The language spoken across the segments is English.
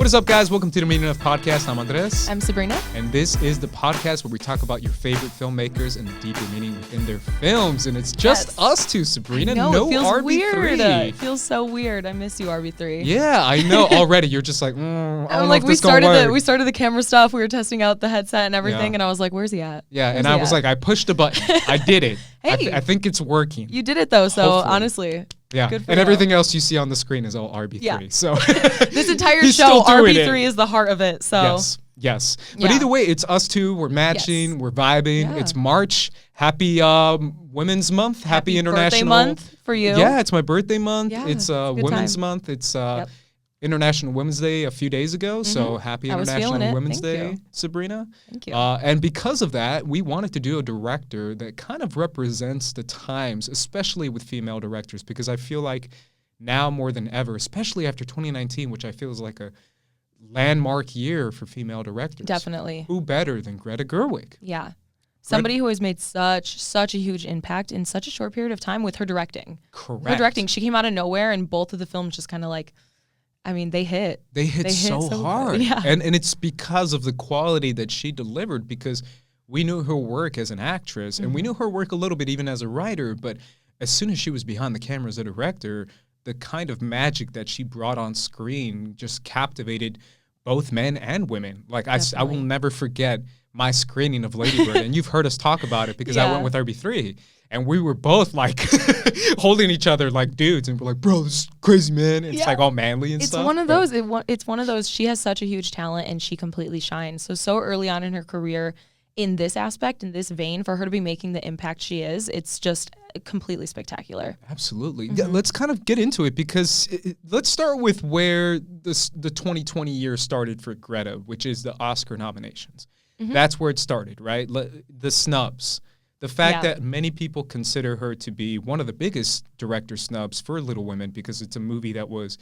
What is up, guys? Welcome to the Meaning of Podcast. I'm Andres. I'm Sabrina. And this is the podcast where we talk about your favorite filmmakers and the deeper meaning within their films. And it's just us two, Sabrina. No, it feels RB3. weird. It feels so weird. I miss you, RB3. Yeah, I know. Already, you're just like, I don't know if we this gonna work. We started the camera stuff. We were testing out the headset and everything, and I was like, "Where's he at?" Yeah, and I was like, I pushed the button. I did it. Hey, I think it's working. You did it though. So Hopefully. honestly. Yeah, good for and you. everything else you see on the screen is all RB3. Yeah. So this entire He's show, still doing RB3 it. is the heart of it. So Yes. But Yeah. either way, it's us two. We're matching. Yes. We're vibing. Yeah. It's March. Happy Women's Month. Happy International birthday month for you. Yeah, it's my birthday month. Yeah, it's good Women's time. Month. It's Yep. International Women's Day a few days ago. So happy I was International feeling it. Women's Thank Day, you. Sabrina. Thank you. And because of that, we wanted to do a director that kind of represents the times, especially with female directors, because I feel like now more than ever, especially after 2019, which I feel is like a landmark year for female directors. Definitely. Who better than Greta Gerwig? Yeah. Somebody who has made such a huge impact in such a short period of time with her directing. Correct. Her directing, she came out of nowhere, and both of the films just kind of like, I mean, they hit. They hit so so hard. good. Yeah. And it's because of the quality that she delivered, because we knew her work as an actress and we knew her work a little bit even as a writer, but as soon as she was behind the camera as a director, the kind of magic that she brought on screen just captivated both men and women. Like I will never forget my screening of Lady Bird, and you've heard us talk about it because I went with RB3, and we were both like holding each other like dudes, and we're like, bro, this is crazy, man. And it's like all manly and stuff. It's one of those. It's one of those. She has such a huge talent, and she completely shines. So early on in her career, in this aspect, in this vein, for her to be making the impact she is, it's just completely spectacular. Absolutely. Yeah, let's kind of get into it, because let's start with where the 2020 year started for Greta, which is the Oscar nominations. That's where it started, right? The snubs. The fact that many people consider her to be one of the biggest director snubs for Little Women, because it's a movie that was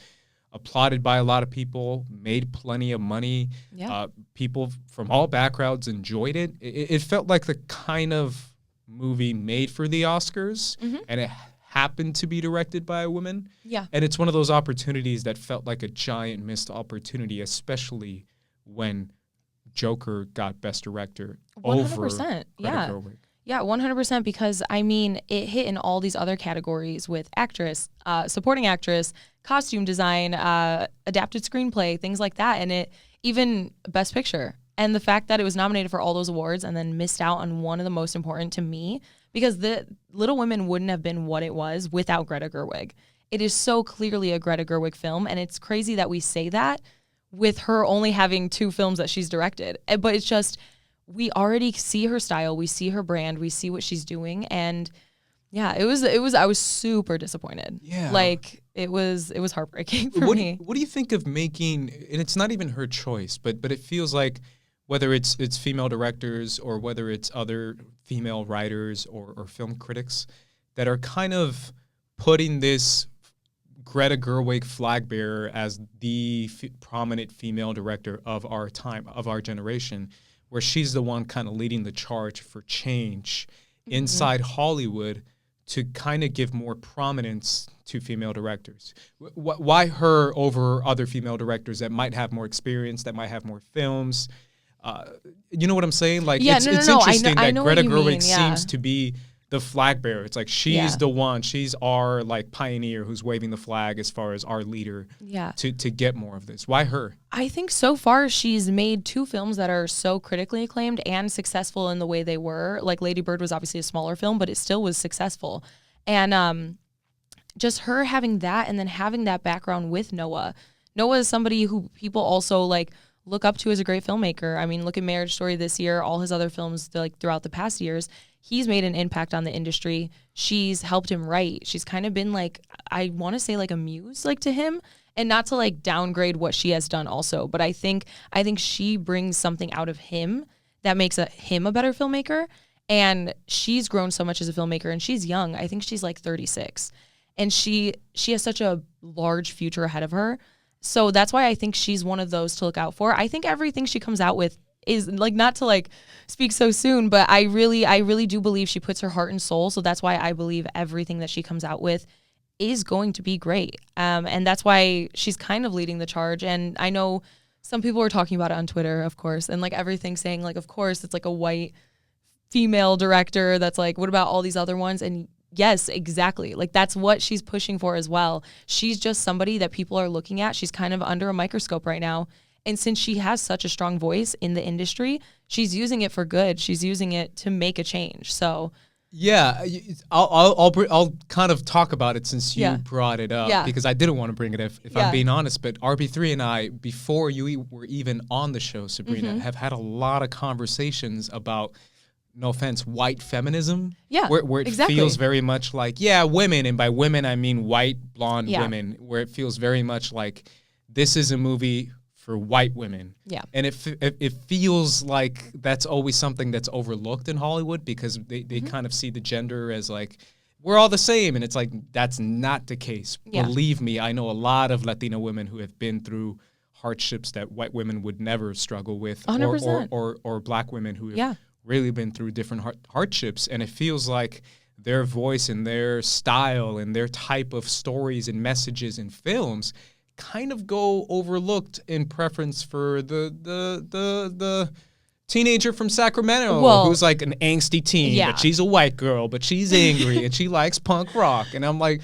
applauded by a lot of people, made plenty of money. Yeah. People from all backgrounds enjoyed it. It felt like the kind of movie made for the Oscars, and it happened to be directed by a woman. Yeah. And it's one of those opportunities that felt like a giant missed opportunity, especially when Joker got Best Director 100%. over Greta Gerwig. Yeah, 100%, because, I mean, it hit in all these other categories with actress, supporting actress, costume design, adapted screenplay, things like that, and it even Best Picture. And the fact that it was nominated for all those awards and then missed out on one of the most important to me, because the Little Women wouldn't have been what it was without Greta Gerwig. It is so clearly a Greta Gerwig film, and it's crazy that we say that with her only having 2 films that she's directed. But it's just, we already see her style, we see her brand, we see what she's doing, and yeah, it was I was super disappointed. Yeah. Like it was heartbreaking for me. What do you think of making, and it's not even her choice, but it feels like whether it's female directors or whether it's other female writers or film critics that are kind of putting this Greta Gerwig flag bearer as the prominent female director of our time, of our generation, where she's the one kind of leading the charge for change inside Hollywood to kind of give more prominence to female directors. Why her over other female directors that might have more experience, that might have more films? You know what I'm saying? Like, it's interesting that Greta Gerwig seems to be the flag bearer. It's like she's the one. She's our like pioneer who's waving the flag as far as our leader to get more of this. Why her? I think so far she's made 2 films that are so critically acclaimed and successful in the way they were. Like Lady Bird was obviously a smaller film, but it still was successful. And just her having that, and then having that background with Noah. Noah is somebody who people also like look up to as a great filmmaker. I mean, look at Marriage Story this year, all his other films like throughout the past years. He's made an impact on the industry. She's helped him write. She's kind of been like, I want to say like a muse like to him, and not to like downgrade what she has done also. But I think she brings something out of him that makes him a better filmmaker. And she's grown so much as a filmmaker, and she's young. I think she's like 36, and she has such a large future ahead of her. So that's why I think she's one of those to look out for. I think everything she comes out with is like, not to like speak so soon, but I really do believe she puts her heart and soul. So that's why I believe everything that she comes out with is going to be great. And that's why she's kind of leading the charge. And I know some people were talking about it on Twitter, of course, and like everything saying like, of course, it's like a white female director that's like, what about all these other ones? And yes, exactly. Like that's what she's pushing for as well. She's just somebody that people are looking at. She's kind of under a microscope right now. And since she has such a strong voice in the industry, she's using it for good. She's using it to make a change. So yeah, I'll kind of talk about it since you Yeah. brought it up Yeah. because I didn't want to bring it if Yeah. I'm being honest. But RB3 and I, before you were even on the show, Sabrina, have had a lot of conversations about, no offense, white feminism. Yeah, where it exactly. feels very much like, yeah, women, and by women I mean white, blonde Yeah. women, where it feels very much like this is a movie for white women. Yeah. And it feels like that's always something that's overlooked in Hollywood because they kind of see the gender as like, we're all the same. And it's like, that's not the case. Yeah. Believe me, I know a lot of Latina women who have been through hardships that white women would never struggle with. 100%. Or black women who have Yeah. really been through different hardships. And it feels like their voice and their style and their type of stories and messages in films kind of go overlooked in preference for the teenager from Sacramento Well, who's like an angsty teen, yeah. but she's a white girl, but she's angry and she likes punk rock. And I'm like,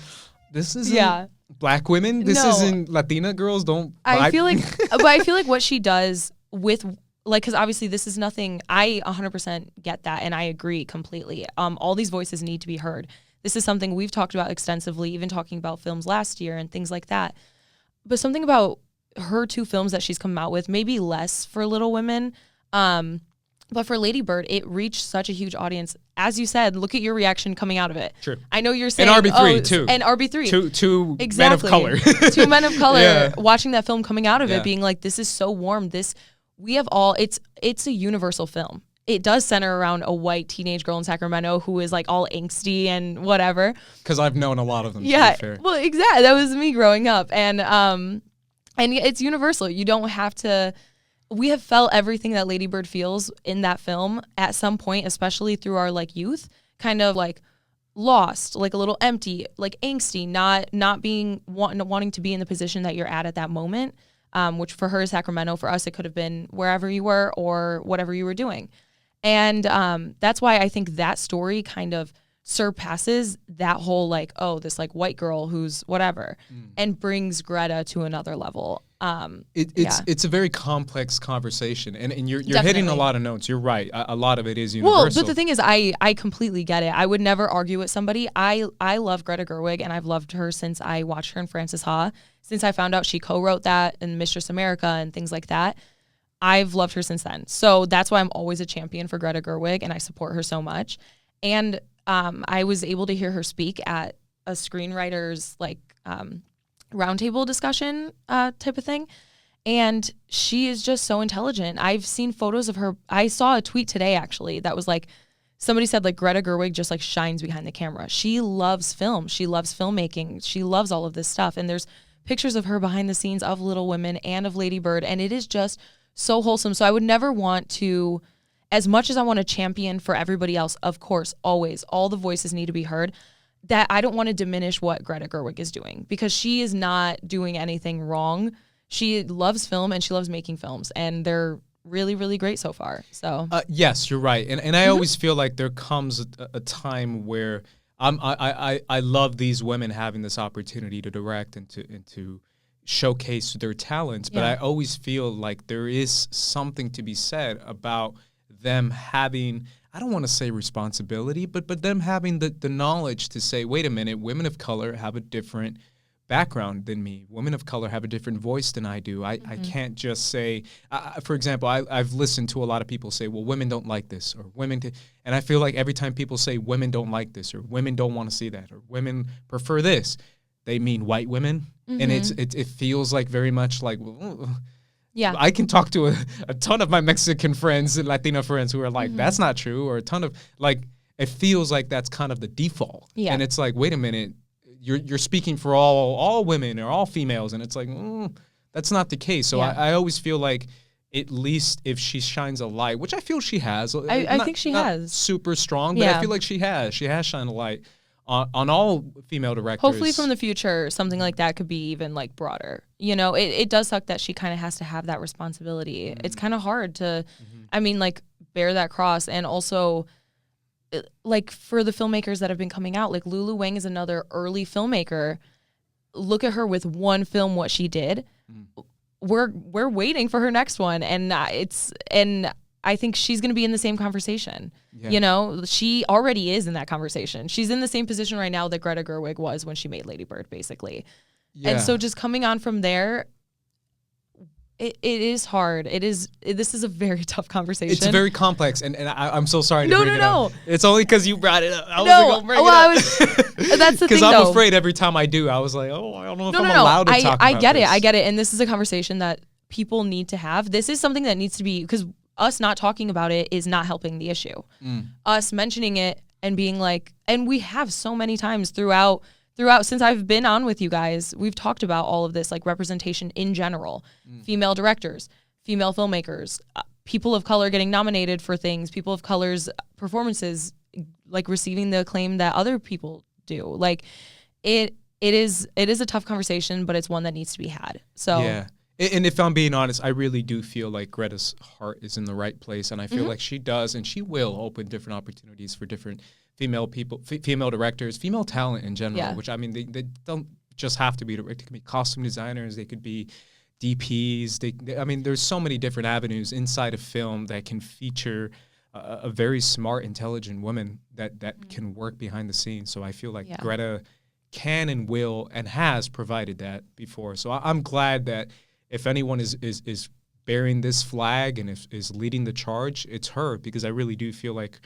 this isn't Yeah. black women. This No. isn't Latina girls. Don't. I feel like, but I feel like what she does with, like, because obviously this is nothing, I 100% get that, and I agree completely. All these voices need to be heard. This is something we've talked about extensively, even talking about films last year and things like that. But something about her two films that she's come out with, maybe less for Little Women, but for Lady Bird, it reached such a huge audience. As you said, look at your reaction coming out of it. True. I know you're saying, And RB3 too. And RB3. Two Exactly. men of color. Two men of color Yeah. watching that film coming out of Yeah. it, being like, this is so warm. We have all, it's a universal film. It does center around a white teenage girl in Sacramento who is like all angsty and whatever. Because I've known a lot of them. Yeah, To be fair. well, exactly. That was me growing up, and it's universal. You don't have to. We have felt everything that Lady Bird feels in that film at some point, especially through our like youth, kind of like lost, like a little empty, like angsty, not being wanting to be in the position that you're at that moment. Which for her is Sacramento. For us, it could have been wherever you were or whatever you were doing. And that's why I think that story kind of surpasses that whole like, oh, this like white girl who's whatever, and brings Greta to another level. It's a very complex conversation, and you're hitting a Definitely. lot of notes. You're right. A lot of it is universal. Well, but the thing is, I completely get it. I would never argue with somebody. I love Greta Gerwig, and I've loved her since I watched her in Frances Ha. Since I found out she co-wrote that in Mistress America and things like that, I've loved her since then. So that's why I'm always a champion for Greta Gerwig, and I support her so much. And I was able to hear her speak at a screenwriter's like roundtable discussion type of thing. And she is just so intelligent. I've seen photos of her. I saw a tweet today, actually, that was like, somebody said like Greta Gerwig just like shines behind the camera. She loves film. She loves filmmaking. She loves all of this stuff. And there's pictures of her behind the scenes of Little Women and of Lady Bird. And it is just so wholesome. So I would never want to, as much as I want to champion for everybody else, of course, always, all the voices need to be heard, that I don't want to diminish what Greta Gerwig is doing, because she is not doing anything wrong. She loves film and she loves making films, and they're really, really great so far. So yes, you're right, and I always feel like there comes a time where I love these women having this opportunity to direct and to showcase their talents, but Yeah. I always feel like there is something to be said about them having, I don't want to say responsibility, but them having the knowledge to say, wait a minute, women of color have a different background than me. Women of color have a different voice than I do. I can't just say, for example, I've listened to a lot of people say, well, women don't like this, or and I feel like every time people say women don't like this, or women don't want to see that, or women prefer this, they mean white women. And it feels like very much like, well, yeah, I can talk to a ton of my Mexican friends and Latino friends who are like, that's not true, or a ton of, like, it feels like that's kind of the default. Yeah. And it's like, wait a minute, you're speaking for all women or all females, and it's like, that's not the case. So Yeah. I always feel like, at least if she shines a light, which I feel she has. I think she not has. super strong, but Yeah. I feel like she has shined a light on all female directors. Hopefully from the future, something like that could be even like broader. You know, it does suck that she kind of has to have that responsibility. It's kind of hard to, I mean, like bear that cross. And also like for the filmmakers that have been coming out, like Lulu Wang is another early filmmaker. Look at her with one film, what she did. We're waiting for her next one. And I think she's going to be in the same conversation. Yeah. You know, she already is in that conversation. She's in the same position right now that Greta Gerwig was when she made Lady Bird, basically. Yeah. And so just coming on from there, it is hard. This is a very tough conversation. It's very complex, and I'm so sorry to bring it up. No. It's only because you brought it up. I was like, I'll bring it up. That's the thing, Because I'm afraid every time I do, I was like, oh, I don't know if I'm allowed to talk about I get this. I get it. And this is a conversation that people need to have. This is something that needs to be, because us not talking about it is not helping the issue. Us mentioning it and being like, and we have so many times throughout since I've been on with you guys, we've talked about all of this, like representation in general, female directors, female filmmakers, people of color getting nominated for things, people of color's performances, like receiving the acclaim that other people do. Like it is a tough conversation, but it's one that needs to be had. So yeah. And if I'm being honest, I really do feel like Greta's heart is in the right place, and I feel like she does, and she will open different opportunities for different female people, female directors, female talent in general, which, I mean, they don't just have to be directors. They could be costume designers. They could be DPs. I mean, there's so many different avenues inside of film that can feature a very smart, intelligent woman that can work behind the scenes. So I feel like Greta can and will and has provided that before. So I'm glad that if anyone is bearing this flag and is leading the charge, it's her, because I really do feel like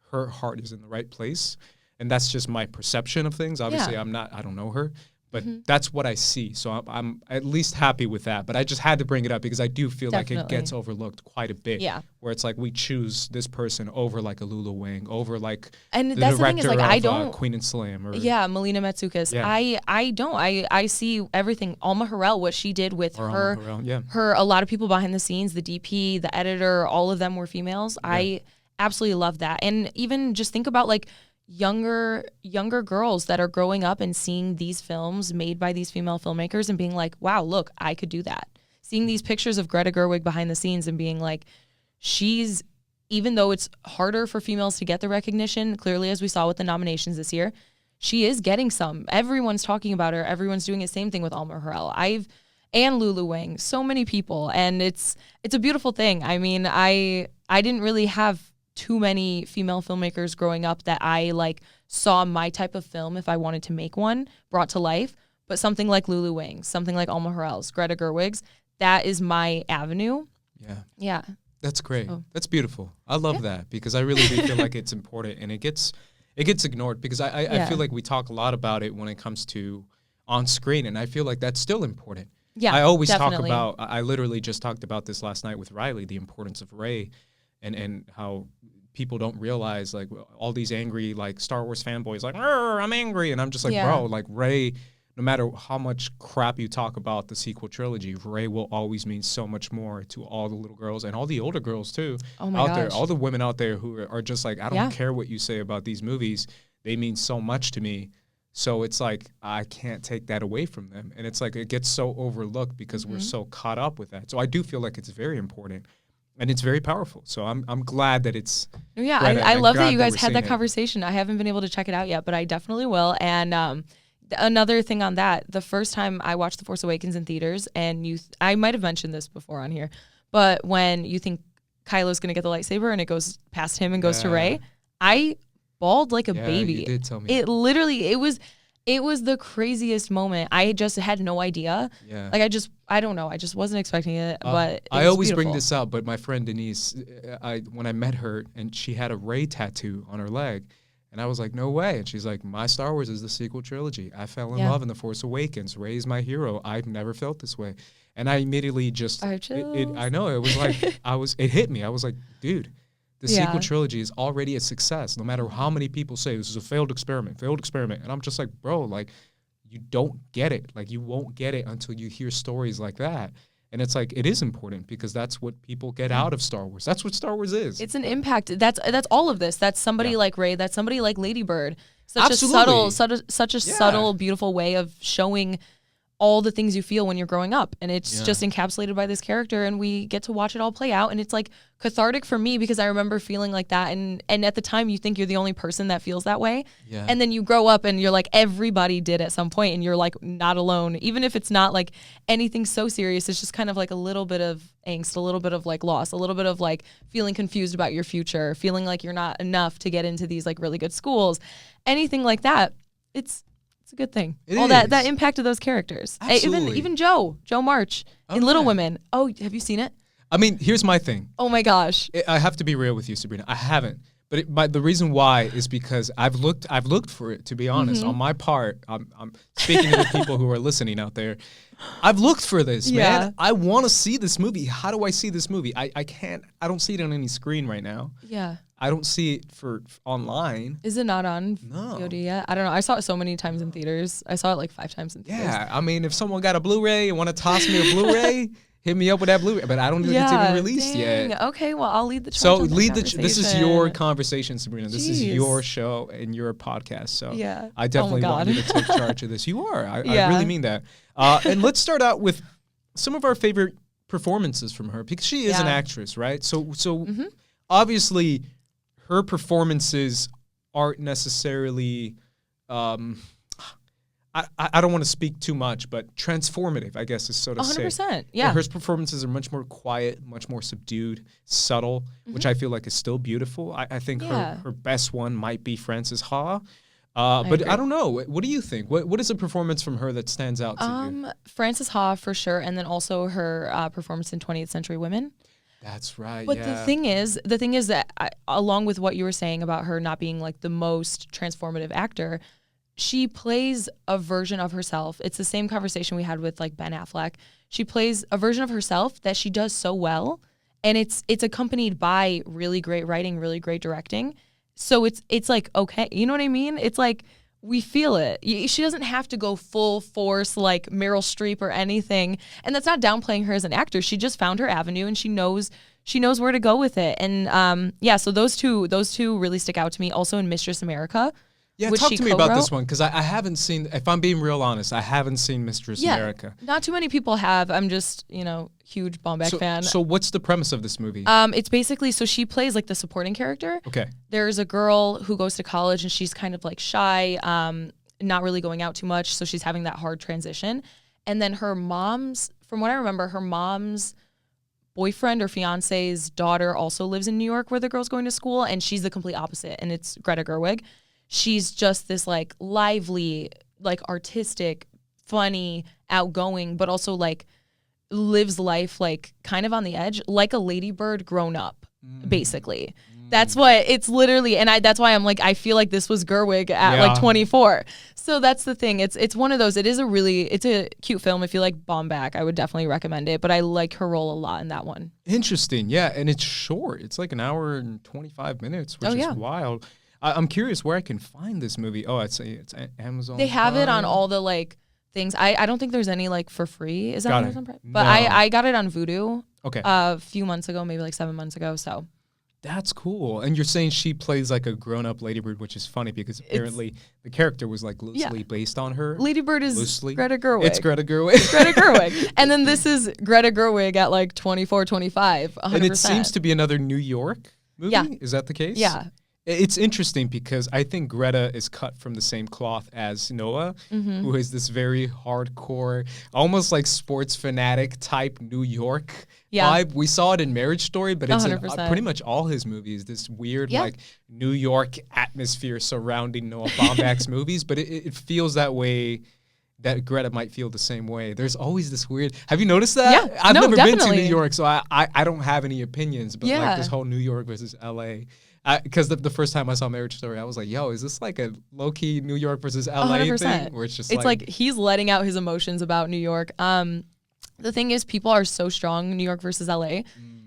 her heart is in the right place. And that's just my perception of things. Obviously, I don't know her, but that's what I see. So I'm at least happy with that. But I just had to bring it up because I do feel like it gets overlooked quite a bit. Yeah. Where it's like we choose this person over like a Lulu Wang, over like and the that's director the thing, is, like, I of don't, Queen and Slim. Or, Melina Matsoukas. Yeah. I see everything. Alma Harrell, what she did with her, a lot of people behind the scenes, the DP, the editor, all of them were females. Yeah. I absolutely love that. And even just think about like younger girls that are growing up and seeing these films made by these female filmmakers and being like, wow, look, I could do that. Seeing these pictures of Greta Gerwig behind the scenes and being like, even though it's harder for females to get the recognition, clearly as we saw with the nominations this year, she is getting some. Everyone's talking about her. Everyone's doing the same thing with Alma Harrell. And Lulu Wang, so many people. And it's a beautiful thing. I mean, I didn't really have too many female filmmakers growing up that I like saw my type of film, if I wanted to make one, brought to life. But something like Lulu Wang, something like Alma Harrell's, Greta Gerwig's, that is my avenue. Yeah. Yeah. That's great. So, that's beautiful. I love that, because I really do feel like it's important, and it gets ignored, because I feel like we talk a lot about it when it comes to on screen, and I feel like that's still important. Yeah, I always talk about, I literally just talked about this last night with Riley, the importance of Rey, and how people don't realize, like, all these angry, like, Star Wars fanboys, like, I'm angry, and I'm just like, bro, like, Rey, no matter how much crap you talk about the sequel trilogy, Rey will always mean so much more to all the little girls and all the older girls too. Oh my gosh. There, all the women out there who are just like, I don't care what you say about these movies. They mean so much to me. So it's like, I can't take that away from them. And it's like, it gets so overlooked because we're so caught up with that. So I do feel like it's very important. And it's very powerful. So I'm glad that it's. Yeah, I love that you guys had that conversation. I haven't been able to check it out yet, but I definitely will. And another thing on that, the first time I watched The Force Awakens in theaters, and I might have mentioned this before on here, but when you think Kylo's going to get the lightsaber and it goes past him and goes to Rey, I bawled like a baby. You did tell me. It literally, it was the craziest moment. I just had no idea. Yeah. Like I don't know. I just wasn't expecting it, but I always bring this up, but my friend Denise, when I met her, and she had a Rey tattoo on her leg, and I was like, no way. And she's like, my Star Wars is the sequel trilogy. I fell in love in The Force Awakens. Rey's my hero. I've never felt this way. And I immediately just, I know, it was like, it hit me. I was like, dude, the sequel trilogy is already a success. No matter how many people say this is a failed experiment. And I'm just like, bro, like, you don't get it. Like, you won't get it until you hear stories like that. And it's like, it is important because that's what people get out of Star Wars. That's what Star Wars is. It's an impact. That's all of this. That's somebody like Rey. That's somebody like Lady Bird. Such Absolutely. such a subtle, beautiful way of showing all the things you feel when you're growing up, and it's just encapsulated by this character, and we get to watch it all play out, and it's like cathartic for me because I remember feeling like that, and at the time you think you're the only person that feels that way, and then you grow up and you're like, everybody did at some point, and you're like not alone, even if it's not like anything so serious. It's just kind of like a little bit of angst, a little bit of like loss, a little bit of like feeling confused about your future, feeling like you're not enough to get into these like really good schools, anything like that. It's a good thing. That impacted those characters. Even Joe March in Little Women. Oh, have you seen it? I mean, here's my thing. Oh my gosh. I have to be real with you, Sabrina. I haven't. But the reason why is because I've looked for it, to be honest. On my part, I'm speaking to the people who are listening out there. I've looked for this, man. I want to see this movie. How do I see this movie? I can't. I don't see it on any screen right now. Yeah. I don't see it for online. Is it not on VOD yet? I don't know. I saw it so many times in theaters. I saw it like 5 times in theaters. Yeah, I mean, if someone got a Blu-ray and want to toss me a Blu-ray, hit me up with that Blu-ray. But I don't think it's even released yet. Okay, well, I'll lead the charge. So on this is your conversation, Sabrina. This is your show and your podcast. So I definitely want you to take charge of this. You are. I really mean that. And let's start out with some of our favorite performances from her, because she is an actress, right? So obviously her performances aren't necessarily, I don't want to speak too much, but transformative, I guess is so to 100%, say. yeah. Her performances are much more quiet, much more subdued, subtle, which I feel like is still beautiful. I think her best one might be Frances Ha. But I don't know. What do you think? What is a performance from her that stands out to you? Frances Ha for sure, and then also her performance in 20th Century Women. That's right. But the thing is that along with what you were saying about her not being like the most transformative actor, she plays a version of herself. It's the same conversation we had with like Ben Affleck. She plays a version of herself that she does so well, and it's accompanied by really great writing, really great directing. So it's like, okay, you know what I mean? It's like we feel it. She doesn't have to go full force like Meryl Streep or anything. And that's not downplaying her as an actor. She just found her avenue, and she knows where to go with it. And so those two really stick out to me. Also in Mistress America. Yeah, talk to me about this one, because I haven't seen, if I'm being real honest, I haven't seen Mistress America. Not too many people have. I'm just, huge Baumbach fan. So what's the premise of this movie? It's basically, so she plays like the supporting character. Okay. There's a girl who goes to college, and she's kind of like shy, not really going out too much, so she's having that hard transition. And then from what I remember, her mom's boyfriend or fiance's daughter also lives in New York where the girl's going to school, and she's the complete opposite, and it's Greta Gerwig. She's just this like lively, like artistic, funny, outgoing, but also like lives life like kind of on the edge, like a Lady Bird grown up, basically. That's what it's literally, and that's why I'm like, I feel like this was Gerwig at like 24. So that's the thing. It's one of those. It's a cute film. If you like Baumbach, I would definitely recommend it. But I like her role a lot in that one. Interesting, yeah, and it's short. It's like an hour and 25 minutes, which is wild. I'm curious where I can find this movie. Oh, it's Amazon. They have it on all the like things. I don't think there's any like for free. Is that on Amazon Prime? But No. I got it on Vudu. Okay. A few months ago, maybe like 7 months ago. So that's cool. And you're saying she plays like a grown-up Lady Bird, which is funny because apparently the character was like loosely based on her. Lady Bird is loosely. Greta Gerwig. It's Greta Gerwig. Greta Gerwig. And then this is Greta Gerwig at like 24, 25, 100%. And it seems to be another New York movie? Yeah. Is that the case? Yeah. It's interesting because I think Greta is cut from the same cloth as Noah, who is this very hardcore, almost like sports fanatic type New York vibe. We saw it in Marriage Story, but it's in pretty much all his movies, this weird like New York atmosphere surrounding Noah Baumbach's movies. But it feels that way, that Greta might feel the same way. There's always this weird, have you noticed that? Yeah, I've never been to definitely. New York, so I don't have any opinions, but like this whole New York versus LA. Because the first time I saw Marriage Story, I was like, yo, is this like a low-key New York versus LA 100%. thing? Where it's like he's letting out his emotions about New York. The thing is, people are so strong, New York versus LA.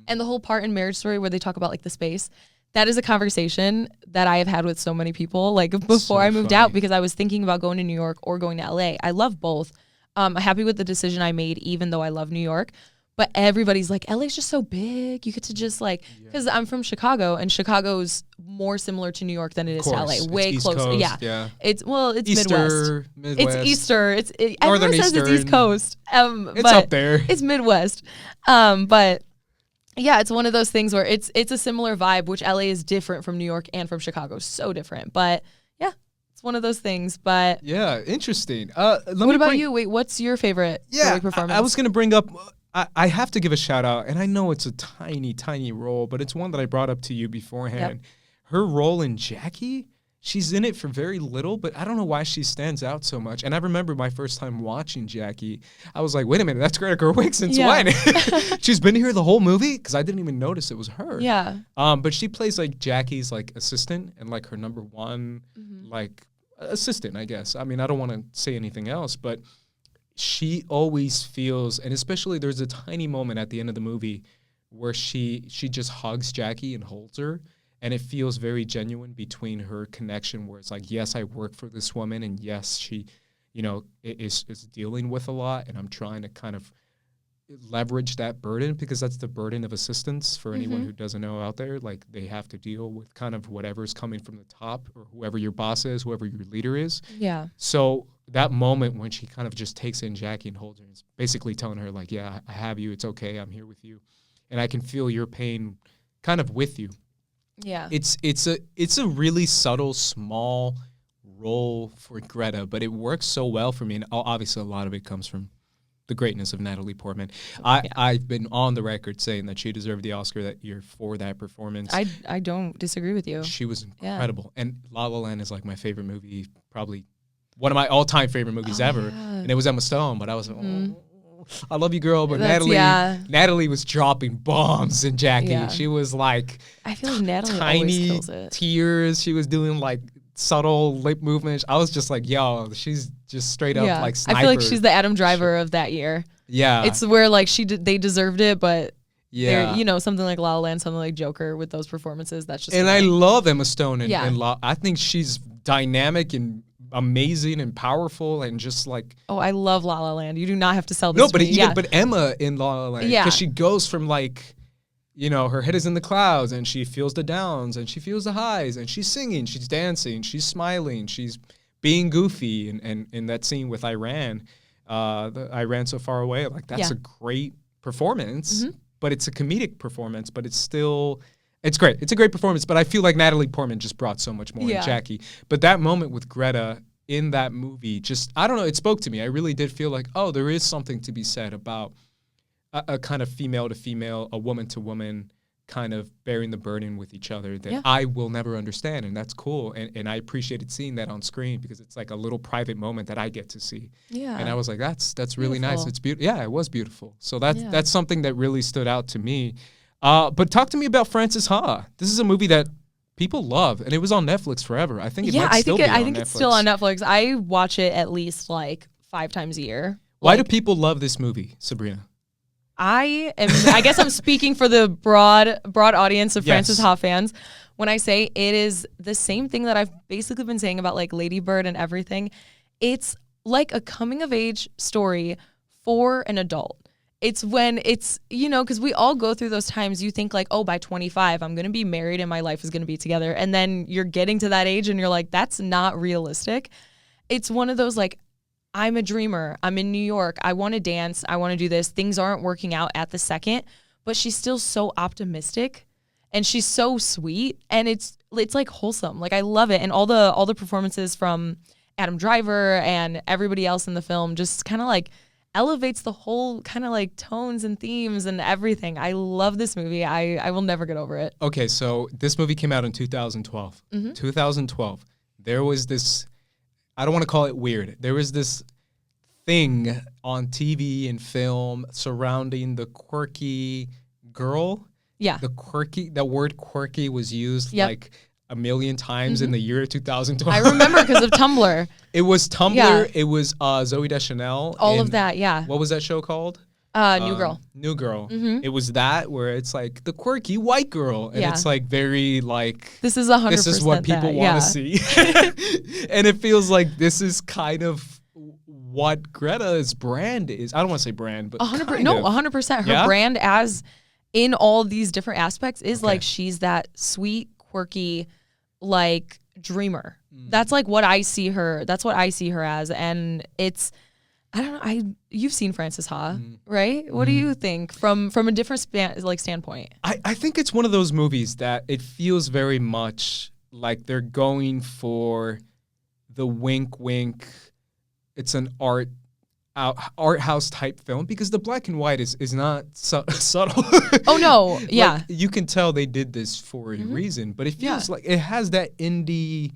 And the whole part in Marriage Story where they talk about like the space, that is a conversation that I have had with so many people, like before I moved out, because I was thinking about going to New York or going to LA. I love both. I'm happy with the decision I made, even though I love New York. But everybody's like, LA's just so big. You get to just like, because I'm from Chicago, and Chicago's more similar to New York than it is to LA. Way East closer. Coast, Yeah. It's Easter, Midwest. It's Easter. Northern Everyone says it's East Coast. It's but up there. It's Midwest. But yeah, it's one of those things where it's a similar vibe, which LA is different from New York and from Chicago. So different. But yeah, it's one of those things. But yeah, interesting. What about you? Wait, what's your favorite Gerwig performance? I was going to bring up, I have to give a shout out, and I know it's a tiny, tiny role, but it's one that I brought up to you beforehand. Yep. Her role in Jackie, she's in it for very little, but I don't know why she stands out so much. And I remember my first time watching Jackie, I was like, wait a minute, that's Greta Gerwig since when? She's been here the whole movie? Because I didn't even notice it was her. Yeah. But she plays like Jackie's like assistant and like her number one like assistant, I guess. I mean, I don't want to say anything else, but she always feels, and especially there's a tiny moment at the end of the movie where she just hugs Jackie and holds her, and it feels very genuine between her connection where it's like, yes, I work for this woman, and yes, she, you know, is dealing with a lot, and I'm trying to kind of leverage that burden, because that's the burden of assistants for anyone who doesn't know out there. Like, they have to deal with kind of whatever's coming from the top, or whoever your boss is, whoever your leader is. Yeah. So that moment when she kind of just takes in Jackie and holds her, is basically telling her like, yeah, I have you. It's okay. I'm here with you. And I can feel your pain kind of with you. Yeah. It's a really subtle, small role for Greta, but it works so well for me. And obviously a lot of it comes from the greatness of Natalie Portman. I've been on the record saying that she deserved the Oscar that year for that performance. I don't disagree with you. She was incredible. Yeah. And La La Land is like my favorite movie, probably one of my all-time favorite movies ever. Yeah. And it was Emma Stone, but I was I love you, girl. But Natalie was dropping bombs in Jackie. Yeah. She was like, I feel like Natalie tiny always kills it. Tears. She was doing like subtle lip movements. I was just like, yo, she's just straight up like sniper. I feel like she's the Adam Driver of that year. Yeah. It's where like they deserved it, but you know, something like La La Land, something like Joker with those performances, that's just I love Emma Stone and I think she's dynamic and amazing and powerful and just like, I love La La Land. You do not have to sell this to me. But Emma in La La Land, because she goes from like, you know, her head is in the clouds and she feels the downs and she feels the highs and she's singing, she's dancing, she's smiling, she's being goofy. And in that scene with Iran, Iran So Far Away, like that's a great performance, but it's a comedic performance, but it's still, it's great. It's a great performance, but I feel like Natalie Portman just brought so much more in Jackie. But that moment with Greta in that movie, just, I don't know, it spoke to me. I really did feel like, there is something to be said about a kind of female to female, a woman to woman kind of bearing the burden with each other that I will never understand. And that's cool. And I appreciated seeing that on screen because it's like a little private moment that I get to see. Yeah. And I was like, that's really nice. It's beautiful. Yeah, it was beautiful. So that's something that really stood out to me. But talk to me about Frances Ha. This is a movie that people love, and it was on Netflix forever. I think it might still be on Netflix. I think it's still on Netflix. I watch it at least like 5 times a year. Why do people love this movie, Sabrina? I guess I'm speaking for the broad audience of Frances Ha fans when I say it is the same thing that I've basically been saying about like Lady Bird and everything. It's like a coming of age story for an adult. It's when it's, you know, because we all go through those times. You think like, by 25, I'm going to be married and my life is going to be together. And then you're getting to that age and you're like, that's not realistic. It's one of those like, I'm a dreamer. I'm in New York. I want to dance. I want to do this. Things aren't working out at the second, but she's still so optimistic and she's so sweet. And it's like wholesome. Like I love it. And all the performances from Adam Driver and everybody else in the film just kind of like elevates the whole kind of like tones and themes and everything. I love this movie. I will never get over it. Okay, so this movie came out in 2012. 2012. There was this, I don't want to call it weird. There was this thing on TV and film surrounding the quirky girl. Yeah. The word quirky was used like a million times in the year 2012. I remember because of Tumblr. It was Tumblr. Yeah. It was Zooey Deschanel. All of that, yeah. What was that show called? New Girl. New Girl. It was that where it's like the quirky white girl. And it's like very like... This is 100% This is what people want to see. And it feels like this is kind of what Greta's brand is. I don't want to say brand, but 100%. No, 100%. Her brand as in all these different aspects is like she's that sweet, quirky, like dreamer. That's like what I see her. That's what I see her as. And it's, I don't know. You've seen Frances Ha, right? What do you think from a different standpoint? I think it's one of those movies that it feels very much like they're going for the wink, wink. It's an art house type film because the black and white is not subtle. Oh no, yeah. Like, you can tell they did this for a reason, but it feels like it has that indie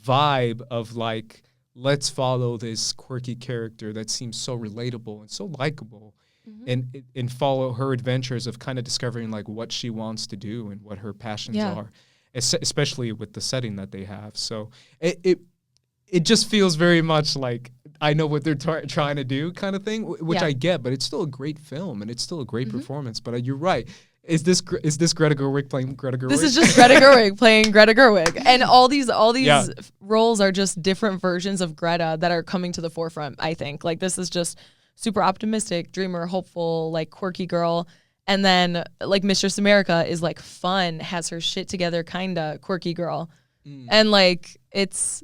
vibe of like, let's follow this quirky character that seems so relatable and so likable, and follow her adventures of kind of discovering like what she wants to do and what her passions are, especially with the setting that they have. So it just feels very much like I know what they're trying to do kind of thing, which I get, but it's still a great film and it's still a great performance. But you're right. Is this Greta Gerwig playing Greta Gerwig? This is just Greta Gerwig playing Greta Gerwig, and all these roles are just different versions of Greta that are coming to the forefront. I think like this is just super optimistic, dreamer, hopeful, like quirky girl, and then like Mistress America is like fun, has her shit together, kinda quirky girl, and like it's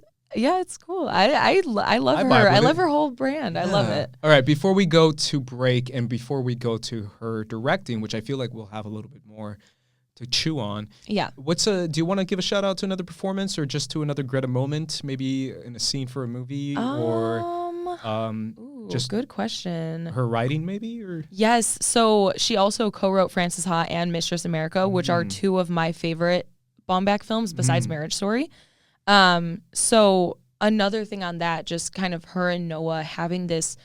cool. I love her. I love her whole brand. I love it. All right, before we go to break and before we go to her directing, which I feel like we'll have a little bit more to chew on. Yeah. Do you want to give a shout out to another performance or just to another Greta moment, maybe in a scene for a movie just good question. Her writing maybe or? Yes. So she also co-wrote Frances Ha and Mistress America, which are two of my favorite Baumbach films besides Marriage Story. So another thing on that, just kind of her and Noah having this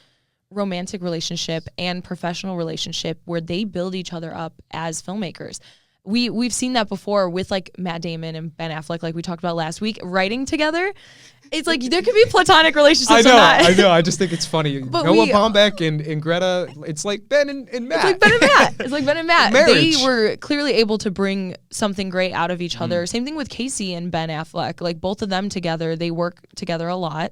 romantic relationship and professional relationship where they build each other up as filmmakers. We've seen that before with like Matt Damon and Ben Affleck, like we talked about last week, writing together. It's like there could be platonic relationships. I know. I just think it's funny. But Noah Baumbach and Greta, it's like Ben and Matt. It's like Ben and Matt. Marriage. They were clearly able to bring something great out of each other. Same thing with Casey and Ben Affleck. Like both of them together, they work together a lot.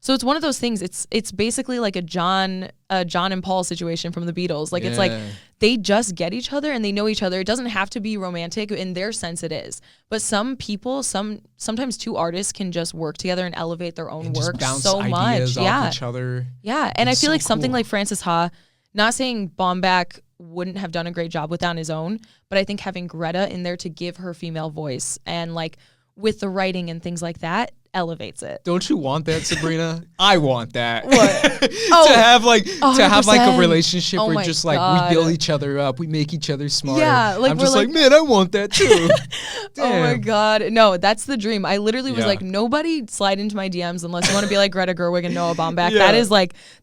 So it's one of those things. It's basically like a John and Paul situation from the Beatles. Like it's like they just get each other and they know each other. It doesn't have to be romantic in their sense. It is, but some people, sometimes two artists can just work together and elevate their own work so much. Off each other. Yeah, and I feel like something like Frances Ha. Not saying Baumbach wouldn't have done a great job with that on his own, but I think having Greta in there to give her female voice and like with the writing and things like that elevates it. Don't you want that, Sabrina? I want that. What? to have like 100%. a relationship where just like God. we build each other up, we make each other smarter. Yeah, like I'm just like, man, I want that too. Oh my God. No, that's the dream. I literally was like, nobody slide into my DMs unless you want to be like Greta Gerwig and Noah Baumbach.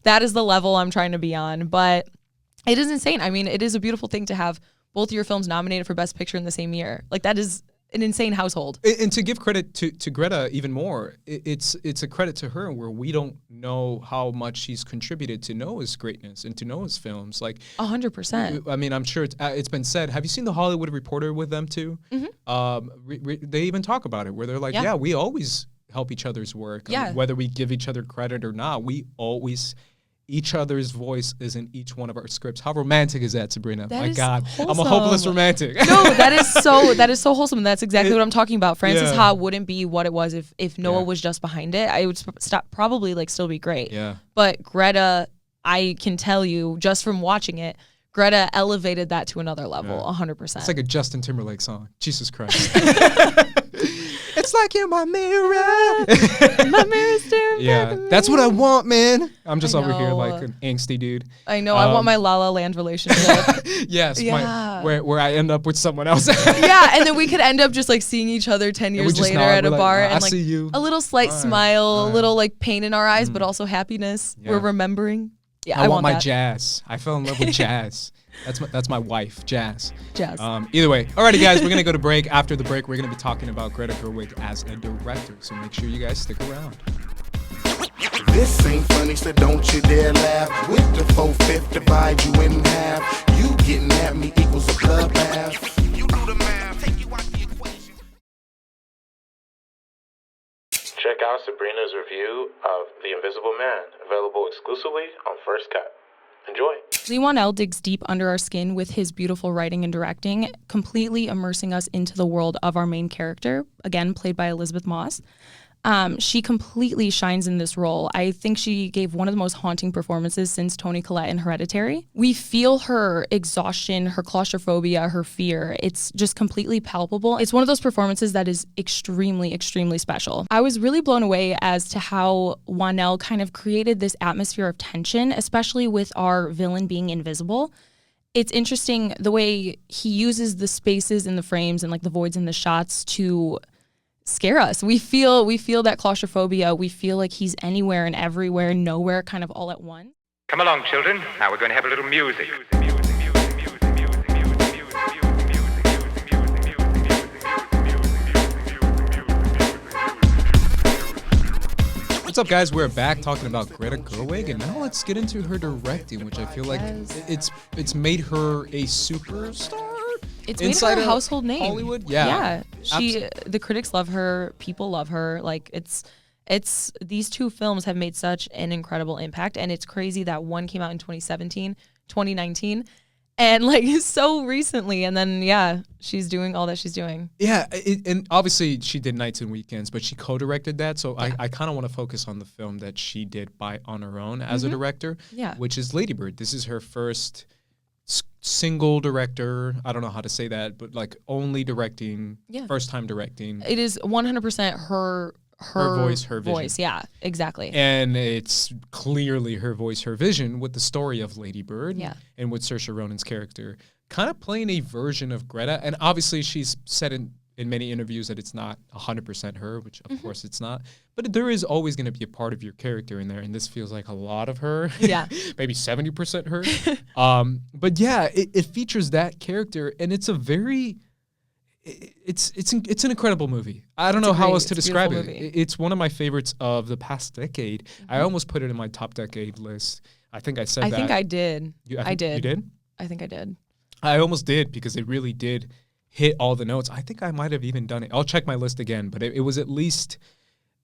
That is the level I'm trying to be on. But it is insane. I mean, it is a beautiful thing to have both of your films nominated for Best Picture in the same year. Like that is an insane household. And to give credit to Greta even more, it's a credit to her where we don't know how much she's contributed to Noah's greatness and to Noah's films. Like 100%. I mean, I'm sure it's been said. Have you seen The Hollywood Reporter with them too? They even talk about it where they're like, we always help each other's work. Yeah. I mean, whether we give each other credit or not, we always... Each other's voice is in each one of our scripts. How romantic is that, Sabrina? That My is God, wholesome. I'm a hopeless romantic. No, that is so wholesome. And that's exactly what I'm talking about. Frances Ha wouldn't be what it was if Noah was just behind it. I would probably like still be great. Yeah. But Greta, I can tell you just from watching it, Greta elevated that to another level, 100%. It's like a Justin Timberlake song. Jesus Christ. It's like you're my mirror. My mirror's staring back at me. That's what I want, man. I'm just over here like an angsty dude. I know. I want my La La Land relationship. Yes. Where I end up with someone else. And then we could end up just like seeing each other 10 years later at a bar I and like see you. a little slight smile, a little like pain in our eyes, but also happiness. We're remembering. Yeah, I want my that. jazz. I fell in love with jazz. That's my wife, Jazz. Jazz. Either way. Alrighty, guys, we're going to go to break. After the break, we're going to be talking about Greta Gerwig as a director. So make sure you guys stick around. This ain't funny, so don't you dare laugh. With the 4/5 divide you in half. You getting at me equals a club laugh. You do the math, take you out the equation. Check out Sabrina's review of The Invisible Man, available exclusively on First Cut. Enjoy. Leigh-Whannell digs deep under our skin with his beautiful writing and directing, completely immersing us into the world of our main character, again, played by Elizabeth Moss. She completely shines in this role. I think she gave one of the most haunting performances since Toni Collette in Hereditary. We feel her exhaustion, her claustrophobia, her fear. It's just completely palpable. It's one of those performances that is extremely, extremely special. I was really blown away as to how Whannell kind of created this atmosphere of tension, especially with our villain being invisible. It's interesting the way he uses the spaces in the frames and like the voids in the shots to scare us. We feel that claustrophobia. We feel like he's anywhere and everywhere, nowhere, kind of all at once. Come along, children. Now we're going to have a little music. What's up, guys? We're back talking about Greta Gerwig, and now let's get into her directing, which I feel like it's made her a superstar. It's made her a household name. Hollywood, yeah. The critics love her. People love her. Like it's these two films have made such an incredible impact, and it's crazy that one came out in 2019, and like so recently, and then she's doing all that she's doing. Yeah, and obviously she did Nights and Weekends, but she co-directed that, so I kind of want to focus on the film that she did on her own as a director, which is Lady Bird. This is her first single director, I don't know how to say that, but like only directing, first time directing. It is 100% her voice, her vision. Yeah, exactly. And it's clearly her voice, her vision with the story of Lady Bird and with Saoirse Ronan's character kind of playing a version of Greta. And obviously she's said in many interviews that it's not 100% her, which of course it's not. But there is always going to be a part of your character in there, and this feels like a lot of her. Yeah. Maybe 70% her. But yeah, it features that character, and it's a very... It's an incredible movie. I don't know how else to describe it. It's one of my favorites of the past decade. I almost put it in my top decade list. I think I said that. I think I did. I did. You did? I think I did. I almost did because it really did hit all the notes. I think I might have even done it. I'll check my list again, but it was at least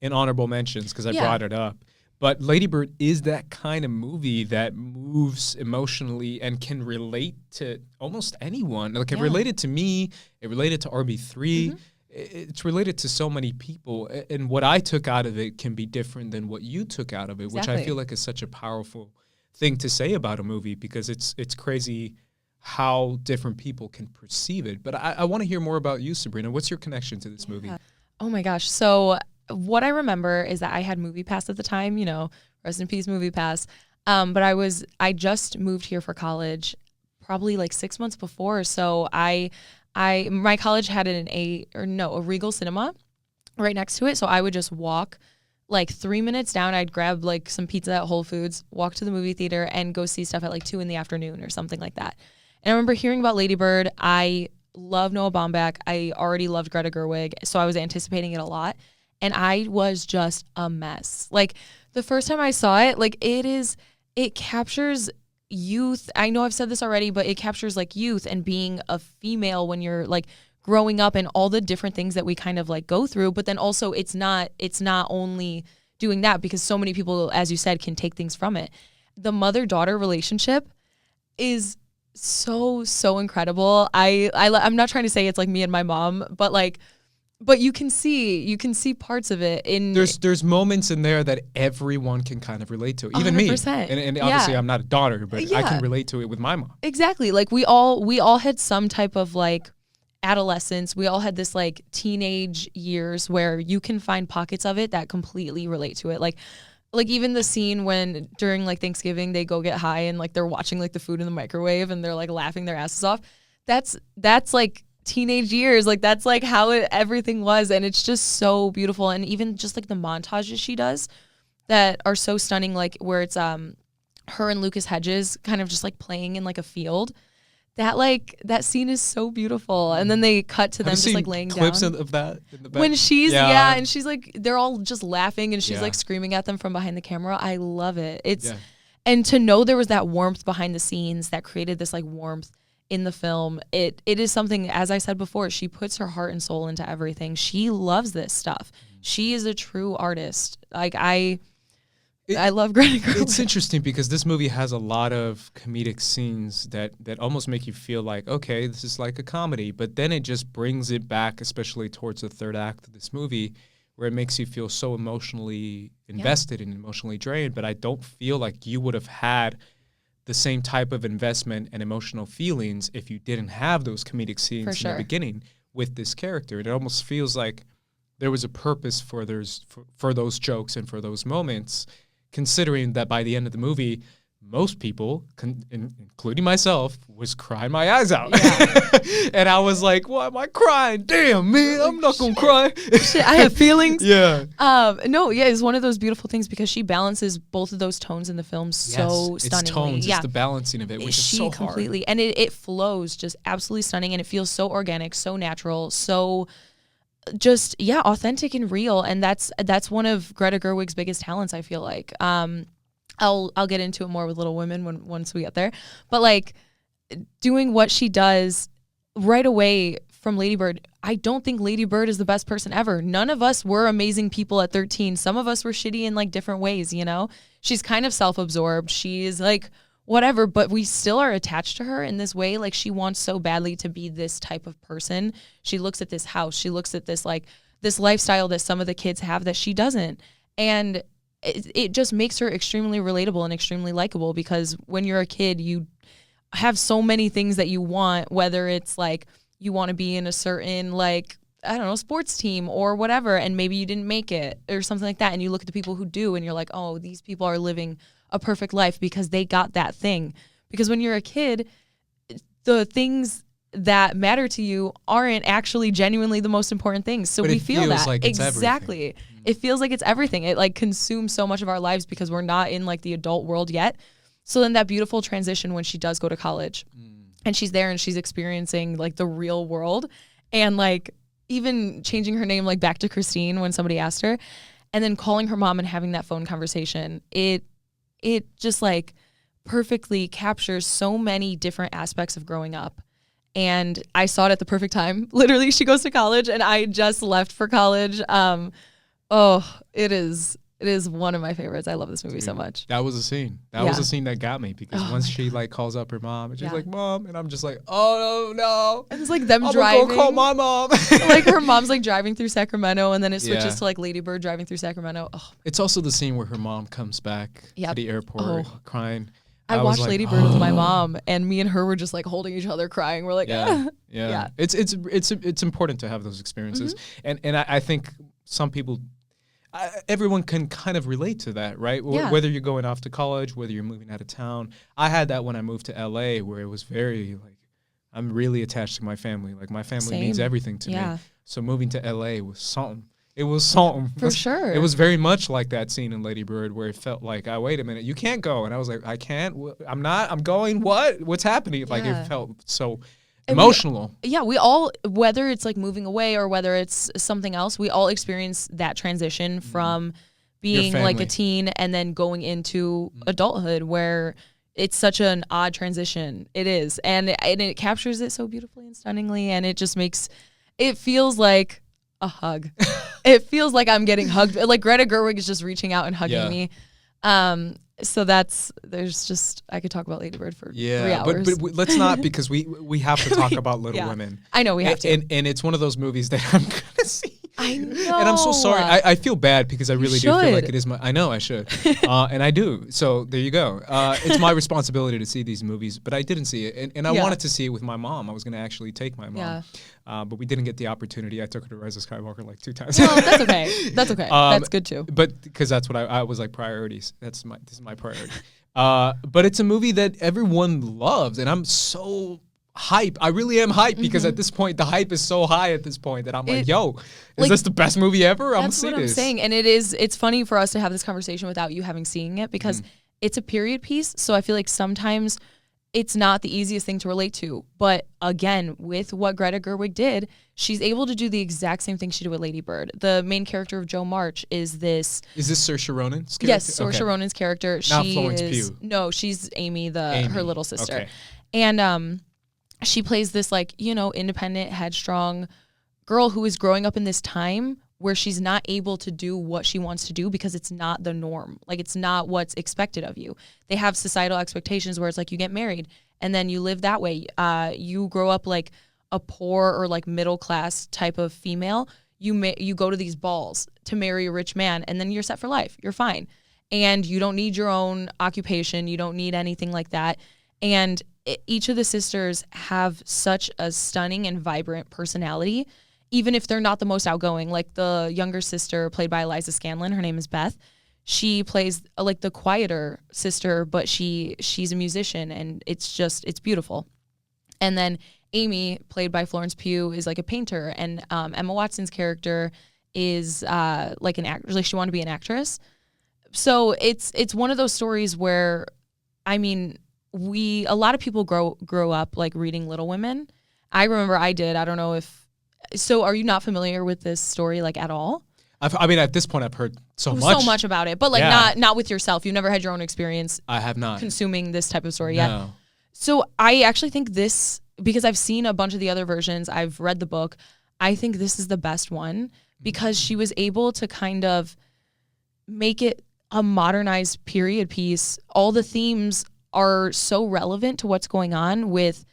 in honorable mentions because I brought it up. But Lady Bird is that kind of movie that moves emotionally and can relate to almost anyone. Like it related to me, it related to RB3. It's related to so many people. And what I took out of it can be different than what you took out of it, which I feel like is such a powerful thing to say about a movie because it's crazy how different people can perceive it. But I want to hear more about you, Sabrina. What's your connection to this movie? Oh my gosh. So what I remember is that I had MoviePass at the time, rest in peace MoviePass. But I just moved here for college probably like 6 months before. So my college had a Regal Cinema right next to it. So I would just walk like 3 minutes down. I'd grab like some pizza at Whole Foods, walk to the movie theater and go see stuff at like 2 p.m. or something like that. And I remember hearing about Lady Bird. I love Noah Baumbach. I already loved Greta Gerwig. So I was anticipating it a lot. And I was just a mess. Like the first time I saw it, like it captures youth. I know I've said this already, but it captures like youth and being a female when you're like growing up and all the different things that we kind of like go through. But then also it's not only doing that because so many people, as you said, can take things from it. The mother-daughter relationship is so incredible. I'm not trying to say it's like me and my mom, but you can see parts of it in. There's moments in there that everyone can kind of relate to, even 100%. Me. And obviously I'm not a daughter, but I can relate to it with my mom. Exactly. Like we all had some type of like adolescence. We all had this like teenage years where you can find pockets of it that completely relate to it. Like even the scene when during like Thanksgiving they go get high and like they're watching like the food in the microwave and they're like laughing their asses off. That's like teenage years. Like that's like how everything was, and it's just so beautiful. And even just like the montages she does that are so stunning, like where it's her and Lucas Hedges kind of just like playing in like a field. That scene is so beautiful. And then they cut to them just like laying clips down. Of that in the back? When she's and she's like they're all just laughing and she's like screaming at them from behind the camera. I love it. And to know there was that warmth behind the scenes that created this like warmth in the film. It is something, as I said before, she puts her heart and soul into everything. She loves this stuff. She is a true artist. Like I love Greta Gerwig. It's interesting because this movie has a lot of comedic scenes that almost make you feel like, okay, this is like a comedy. But then it just brings it back, especially towards the third act of this movie, where it makes you feel so emotionally invested and emotionally drained. But I don't feel like you would have had the same type of investment and emotional feelings if you didn't have those comedic scenes in the beginning with this character. It almost feels like there was a purpose for those jokes and for those moments, considering that by the end of the movie, most people, including myself, was crying my eyes out. Yeah. And I was like, why am I crying? Damn, man, I'm not going to cry. Shit, I have feelings. Yeah. No, yeah, it's one of those beautiful things because she balances both of those tones in the film so stunningly. It's tones, it's the balancing of it, which is so completely, hard. And it flows just absolutely stunning, and it feels so organic, so natural, so just, authentic and real. And that's one of Greta Gerwig's biggest talents, I feel like. I'll get into it more with Little Women once we get there. But like doing what she does right away from Lady Bird, I don't think Lady Bird is the best person ever. None of us were amazing people at 13. Some of us were shitty in like different ways, you know? She's kind of self-absorbed. She's like whatever, but we still are attached to her in this way. Like she wants so badly to be this type of person. She looks at this house. She looks at this like this lifestyle that some of the kids have that she doesn't. And it just makes her extremely relatable and extremely likable because when you're a kid, you have so many things that you want, whether it's like you want to be in a certain like, I don't know, sports team or whatever, and maybe you didn't make it or something like that. And you look at the people who do and you're like, oh, these people are living a perfect life because they got that thing. Because when you're a kid, the things that matter to you aren't actually genuinely the most important things. So but we feel that. Like it's exactly. Everything. It feels like it's everything. It like consumes so much of our lives because we're not in like the adult world yet. So then that beautiful transition when she does go to college and she's there and she's experiencing like the real world and like even changing her name like back to Christine when somebody asked her and then calling her mom and having that phone conversation. It just like perfectly captures so many different aspects of growing up. And I saw it at the perfect time. Literally, she goes to college and I just left for college. It is one of my favorites. I love this movie so much. That was a scene. That was a scene that got me because once she like calls up her mom and she's like, Mom, and I'm just like, oh no. And it's like them driving. I'm gonna go call my mom. Like her mom's like driving through Sacramento and then it switches to like Lady Bird driving through Sacramento. Oh. It's also the scene where her mom comes back to the airport crying. I watched Lady Bird with my mom, and me and her were just like holding each other, crying. We're like, yeah. It's important to have those experiences, and I think some people, everyone can kind of relate to that, right? Yeah. Whether you're going off to college, whether you're moving out of town. I had that when I moved to LA, where it was very like, I'm really attached to my family. Like my family means everything to me. So moving to LA was something. It was something. For sure. It was very much like that scene in Lady Bird where it felt like, wait a minute, you can't go. And I was like, I can't. I'm not. I'm going. What? What's happening? Like it felt so emotional. We all, whether it's like moving away or whether it's something else, we all experience that transition from being like a teen and then going into adulthood where it's such an odd transition. It is. And it captures it so beautifully and stunningly. And it just makes, it feels like a hug. It feels like I'm getting hugged. Like Greta Gerwig is just reaching out and hugging me. So there's just, I could talk about Lady Bird for 3 hours. But let's not, because we have to talk about Little Women. I know we have to. And it's one of those movies that I'm going to see. I know. And I'm so sorry. I feel bad because I really do feel like it is I know I should. And I do. So there you go. It's my responsibility to see these movies, but I didn't see it. And I wanted to see it with my mom. I was going to actually take my mom. But we didn't get the opportunity. I took her to Rise of Skywalker like 2 times. Well, that's okay. That's okay. That's good too. But because that's what I was like, priorities. This is my priority. But it's a movie that everyone loves, and I'm so hype. I really am hype because at this point the hype is so high at this point that I'm like, yo, is this the best movie ever? I'm gonna see this. That's what I'm saying. And it's funny for us to have this conversation without you having seen it because it's a period piece. So I feel like sometimes it's not the easiest thing to relate to. But again, with what Greta Gerwig did, she's able to do the exact same thing she did with Lady Bird. The main character of Jo March is this. Is this Saoirse Ronan's character? Yes, Saoirse Ronan's character. Not Florence Pugh. No, she's Amy, her little sister. Okay. And she plays this like, independent, headstrong girl who is growing up in this time where she's not able to do what she wants to do because it's not the norm. Like, it's not what's expected of you. They have societal expectations where it's like you get married and then you live that way. You grow up like a poor or like middle class type of female. You go to these balls to marry a rich man, and then you're set for life. You're fine. And you don't need your own occupation. You don't need anything like that. And each of the sisters have such a stunning and vibrant personality, even if they're not the most outgoing. Like the younger sister, played by Eliza Scanlon, her name is Beth. She plays like the quieter sister, but she's a musician, and it's beautiful. And then Amy, played by Florence Pugh, is like a painter, and Emma Watson's character is like an actor. Like, she wanted to be an actress. So it's one of those stories where, I mean, a lot of people grow up like reading Little Women. I remember I did. I don't know if so. Are you not familiar with this story like at all? I mean, at this point, I've heard so much about it, but like not with yourself. You've never had your own experience. I have not consuming this type of story yet. So I actually think this, because I've seen a bunch of the other versions, I've read the book, I think this is the best one because she was able to kind of make it a modernized period piece. All the themes are so relevant to what's going on with,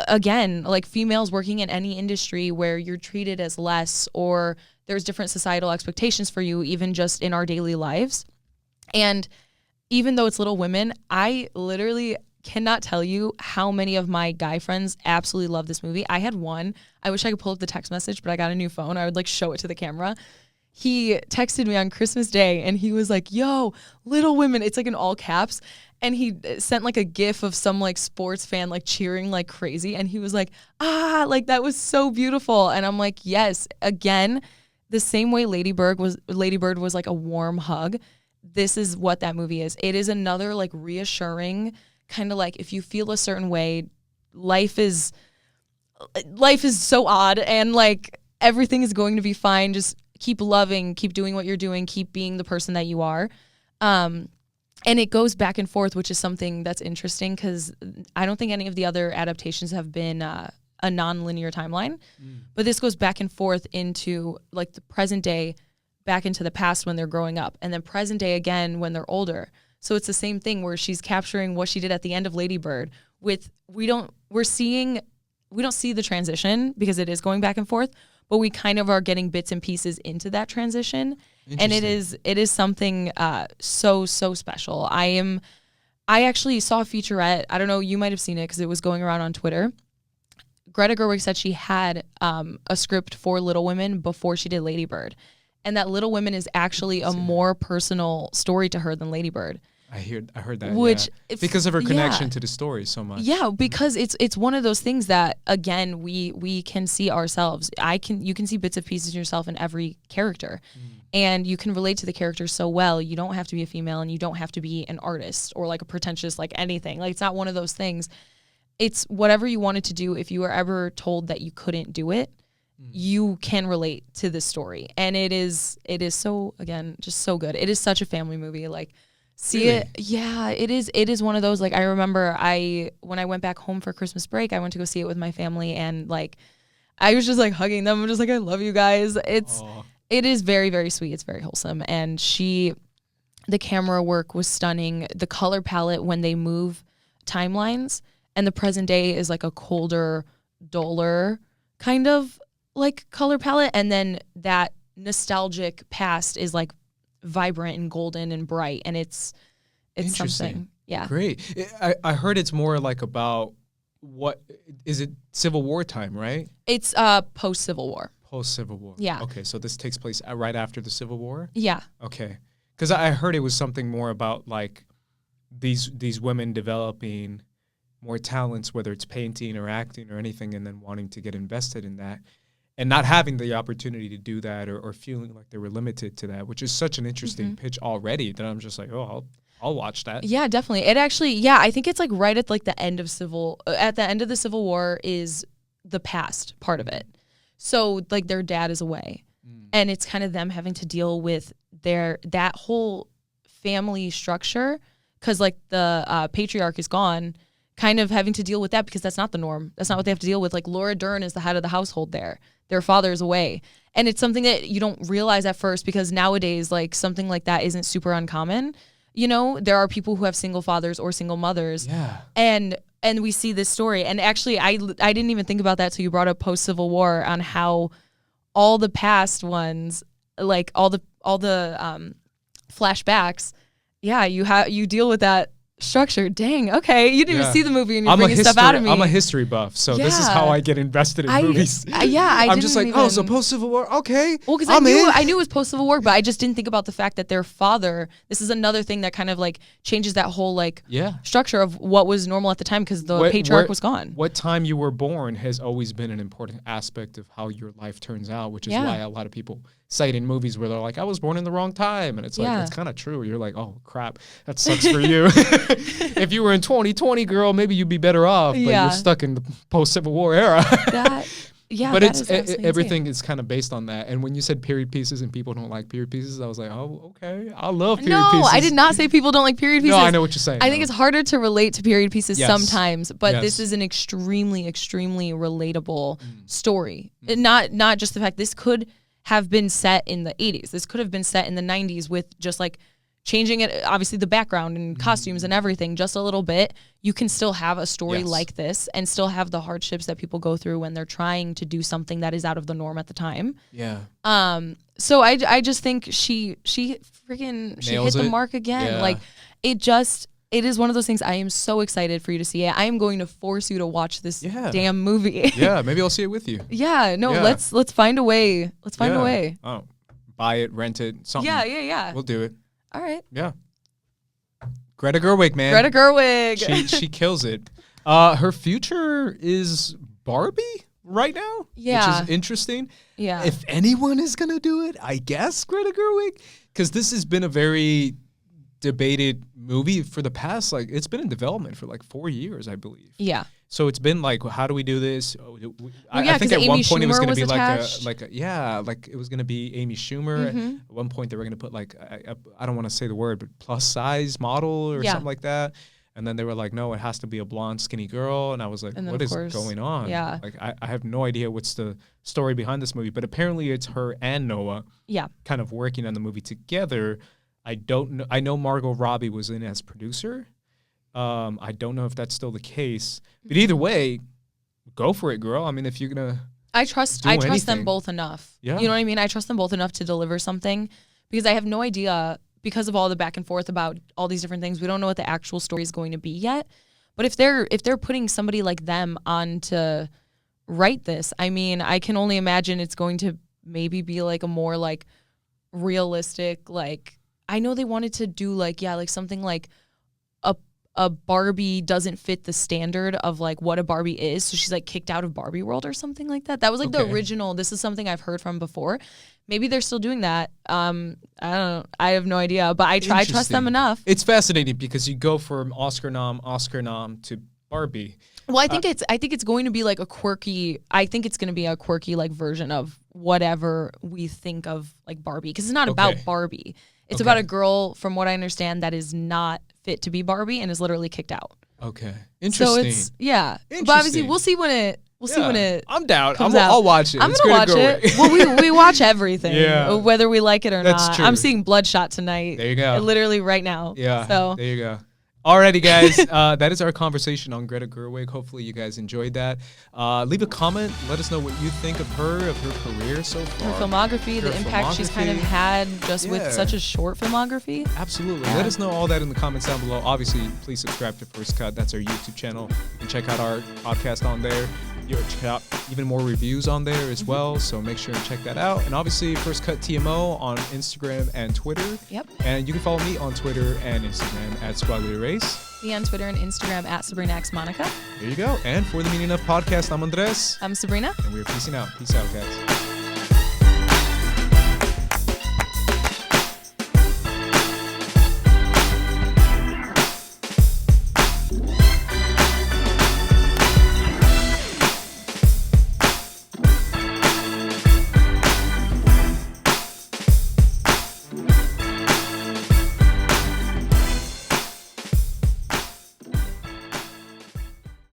again, like females working in any industry where you're treated as less, or there's different societal expectations for you, even just in our daily lives. And even though it's Little Women, I literally cannot tell you how many of my guy friends absolutely love this movie. I had one. I wish I could pull up the text message, but I got a new phone. I would like show it to the camera. He texted me on Christmas Day and he was like, yo, Little Women. It's like in all caps. And he sent like a gif of some like sports fan like cheering like crazy. And he was like, like that was so beautiful. And I'm like, yes, again, the same way Lady Bird was like a warm hug. This is what that movie is. It is another like reassuring kind of like, if you feel a certain way, life is so odd and like everything is going to be fine. Just keep loving, keep doing what you're doing, keep being the person that you are. And it goes back and forth, which is something that's interesting because I don't think any of the other adaptations have been a non-linear timeline. But this goes back and forth into like the present day, back into the past when they're growing up, and then present day again when they're older. So it's the same thing where she's capturing what she did at the end of Lady Bird. We don't see the transition because it is going back and forth, but we kind of are getting bits and pieces into that transition. And it is something so special. I actually saw a featurette. I don't know, you might have seen it because it was going around on Twitter. Greta Gerwig said she had a script for Little Women before she did Lady Bird, and that Little Women is actually a more personal story to her than Lady Bird. I heard that, because of her connection to the story so much. Yeah, because it's one of those things that, again, we can see ourselves. You can see bits of pieces of yourself in every character, and you can relate to the character so well. You don't have to be a female, and you don't have to be an artist or like a pretentious like anything. Like, it's not one of those things. It's whatever you wanted to do. If you were ever told that you couldn't do it, you can relate to this story, and it is so, again, just so good. It is such a family movie. Like, see it. Yeah, it is one of those, like, I remember when I went back home for Christmas break, I went to go see it with my family, and like I was just like hugging them. I'm just like, I love you guys. It is very, very sweet. It's very wholesome. And the camera work was stunning. The color palette when they move timelines, and the present day is like a colder, duller kind of like color palette, and then that nostalgic past is like vibrant and golden and bright, and it's something. Yeah, great. I heard it's more like about what is it, Civil War time, right? It's post Civil War. Post Civil War. Yeah. Okay, so this takes place right after the Civil War. Yeah. Okay, because I heard it was something more about like these women developing more talents, whether it's painting or acting or anything, and then wanting to get invested in that, and not having the opportunity to do that, or feeling like they were limited to that, which is such an interesting pitch already that I'm just like, oh, I'll watch that. Yeah, definitely. It actually, I think it's like right at like the end of the Civil War is the past part of it. So like their dad is away, and it's kind of them having to deal with that whole family structure, because like the patriarch is gone, kind of having to deal with that because that's not the norm. That's not what they have to deal with. Like Laura Dern is the head of the household there. Their father is away. And it's something that you don't realize at first because nowadays, like something like that isn't super uncommon. You know, there are people who have single fathers or single mothers. Yeah. And we see this story. And actually, I didn't even think about that till you brought up post-Civil War on how all the past ones, like all the flashbacks, yeah, you deal with that structure. Dang, okay. You didn't even see the movie and you're bringing stuff out of me. I'm a history buff, so this is how I get invested in movies. I'm just like, so post-Civil War, okay. Well, because I knew it was post-Civil War, but I just didn't think about the fact that their father, this is another thing that kind of like changes that whole like structure of what was normal at the time because the patriarch was gone. What time you were born has always been an important aspect of how your life turns out, which is why a lot of people cite in movies where they're like, I was born in the wrong time. And it's like, it's kind of true. You're like, oh, crap. That sucks for you. If you were in 2020, girl, maybe you'd be better off. But you're stuck in the post-Civil War era. But it's everything is kind of based on that. And when you said period pieces and people don't like period pieces, I was like, oh, okay. I love period pieces. No, I did not say people don't like period pieces. No, I know what you're saying. I think it's harder to relate to period pieces sometimes, but this is an extremely, extremely relatable story. Not just the fact this could have been set in the 80s. This could have been set in the 90s with just like changing it, obviously the background and costumes and everything just a little bit. You can still have a story like this and still have the hardships that people go through when they're trying to do something that is out of the norm at the time. Yeah. So I just think she hit the mark again. Yeah. Like it is one of those things. I am so excited for you to see it. I am going to force you to watch this damn movie. Yeah, maybe I'll see it with you. Let's find a way. Let's find a way. Oh, buy it, rent it, something. Yeah. We'll do it. All right. Yeah. Greta Gerwig, man. Greta Gerwig. She kills it. Her future is Barbie right now. Yeah. Which is interesting. Yeah. If anyone is gonna do it, I guess Greta Gerwig, because this has been a very debated movie for the past, like it's been in development for like 4 years, I believe. Yeah. So it's been like, how do we do this? I think at one point it was going to be like it was going to be Amy Schumer. At one point they were going to put like, I don't want to say the word, but plus size model or something like that. And then they were like, no, it has to be a blonde, skinny girl. And I was like, what is going on? Yeah. Like, I have no idea what's the story behind this movie, but apparently it's her and Noah kind of working on the movie together. I don't know. I know Margot Robbie was in as producer. I don't know if that's still the case, but either way, go for it, girl. I mean, if you're gonna, I trust them both enough. Yeah. You know what I mean? I trust them both enough to deliver something because I have no idea because of all the back and forth about all these different things. We don't know what the actual story is going to be yet. But if they're putting somebody like them on to write this, I mean, I can only imagine it's going to maybe be like a more like realistic, like I know they wanted to do like something like a Barbie doesn't fit the standard of like what a Barbie is, so she's like kicked out of Barbie World or something like that. That was like the original. This is something I've heard from before. Maybe they're still doing that. I don't know. I have no idea, but I trust them enough. It's fascinating because you go from Oscar nom to Barbie. Well, I think it's going to be like a quirky. I think it's going to be a quirky like version of whatever we think of like Barbie, because it's not about Barbie. It's about a girl, from what I understand, that is not fit to be Barbie and is literally kicked out. Okay, interesting. So it's but obviously we'll see when it. I'm down. I'll watch it. I'm gonna watch it. Well, we watch everything, whether we like it or That's not. true. I'm seeing Bloodshot tonight. There you go. Literally right now. Yeah. So there you go. Alrighty, guys. That is our conversation on Greta Gerwig. Hopefully, you guys enjoyed that. Leave a comment. Let us know what you think of her career so far. Her filmography, the impact she's kind of had just with such a short filmography. Absolutely. Let us know all that in the comments down below. Obviously, please subscribe to First Cut. That's our YouTube channel. And check out our podcast on there. Check out even more reviews on there as well, so make sure to check that out. And obviously, First Cut TMO on Instagram and Twitter. Yep. And you can follow me on Twitter and Instagram at Squadly Race. Me on Twitter and Instagram at Sabrina X Monica. There you go. And for the Meaning Of podcast, I'm Andres. I'm Sabrina. And we're peacing out. Peace out, guys.